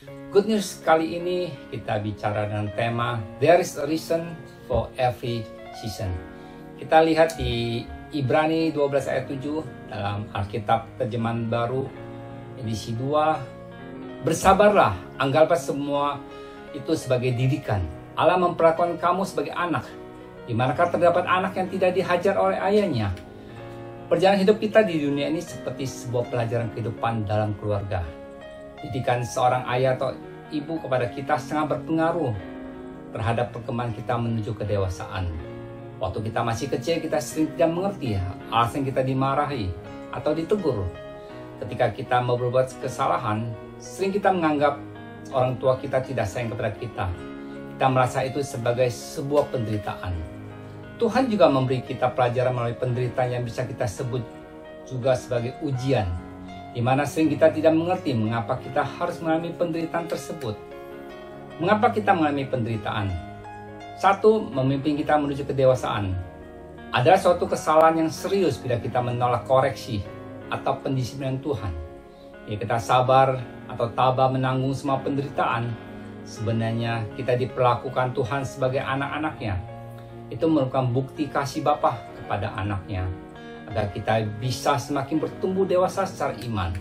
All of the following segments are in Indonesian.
Good News kali ini kita bicara dengan tema There is a reason for every season. Kita lihat di Ibrani 12 ayat 7 dalam Alkitab terjemahan baru edisi 2. Bersabarlah, anggaplah semua itu sebagai didikan. Allah memperlakukan kamu sebagai anak. Di manakah terdapat anak yang tidak dihajar oleh ayahnya? Perjalanan hidup kita di dunia ini seperti sebuah pelajaran kehidupan dalam keluarga. Didikan seorang ayah atau ibu kepada kita sangat berpengaruh terhadap perkembangan kita menuju kedewasaan. Waktu kita masih kecil, kita sering tidak mengerti alasan kita dimarahi atau ditegur. Ketika kita mau berbuat kesalahan, sering kita menganggap orang tua kita tidak sayang kepada kita. Kita merasa itu sebagai sebuah penderitaan. Tuhan juga memberi kita pelajaran melalui penderitaan yang bisa kita sebut juga sebagai ujian, di mana sering kita tidak mengerti mengapa kita harus mengalami penderitaan tersebut. Mengapa kita mengalami penderitaan? Satu, memimpin kita menuju kedewasaan. Ada suatu kesalahan yang serius bila kita menolak koreksi atau pendisiplinan Tuhan. Bila kita sabar atau tabah menanggung semua penderitaan, sebenarnya kita diperlakukan Tuhan sebagai anak-anaknya. Itu merupakan bukti kasih Bapa kepada anaknya, agar kita bisa semakin bertumbuh dewasa secara iman.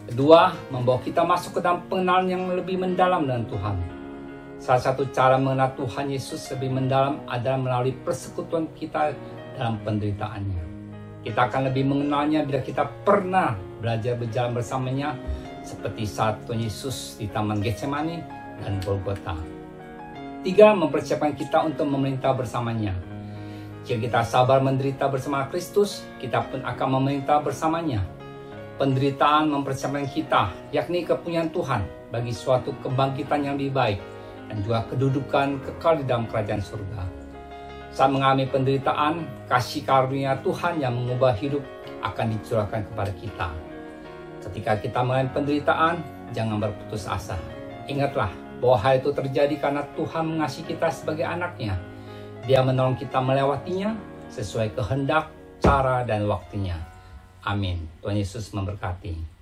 Kedua, membawa kita masuk ke dalam pengenalan yang lebih mendalam dengan Tuhan. Salah satu cara mengenal Tuhan Yesus lebih mendalam adalah melalui persekutuan kita dalam penderitaannya. Kita akan lebih mengenalnya bila kita pernah belajar berjalan bersamanya, seperti saat Tuhan Yesus di Taman Getsemani dan Golgota. 3. Mempersiapkan kita untuk memerintah bersamanya. Jika kita sabar menderita bersama Kristus, kita pun akan memerintah bersamanya. Penderitaan mempersiapkan kita, yakni kepunyaan Tuhan bagi suatu kebangkitan yang lebih baik dan juga kedudukan kekal di dalam kerajaan surga. Saat mengalami penderitaan, kasih karunia Tuhan yang mengubah hidup akan dicurahkan kepada kita. Ketika kita mengalami penderitaan, jangan berputus asa. Ingatlah bahwa hal itu terjadi karena Tuhan mengasihi kita sebagai anaknya. Dia menolong kita melewatinya sesuai kehendak, cara, dan waktunya. Amin. Tuhan Yesus memberkati.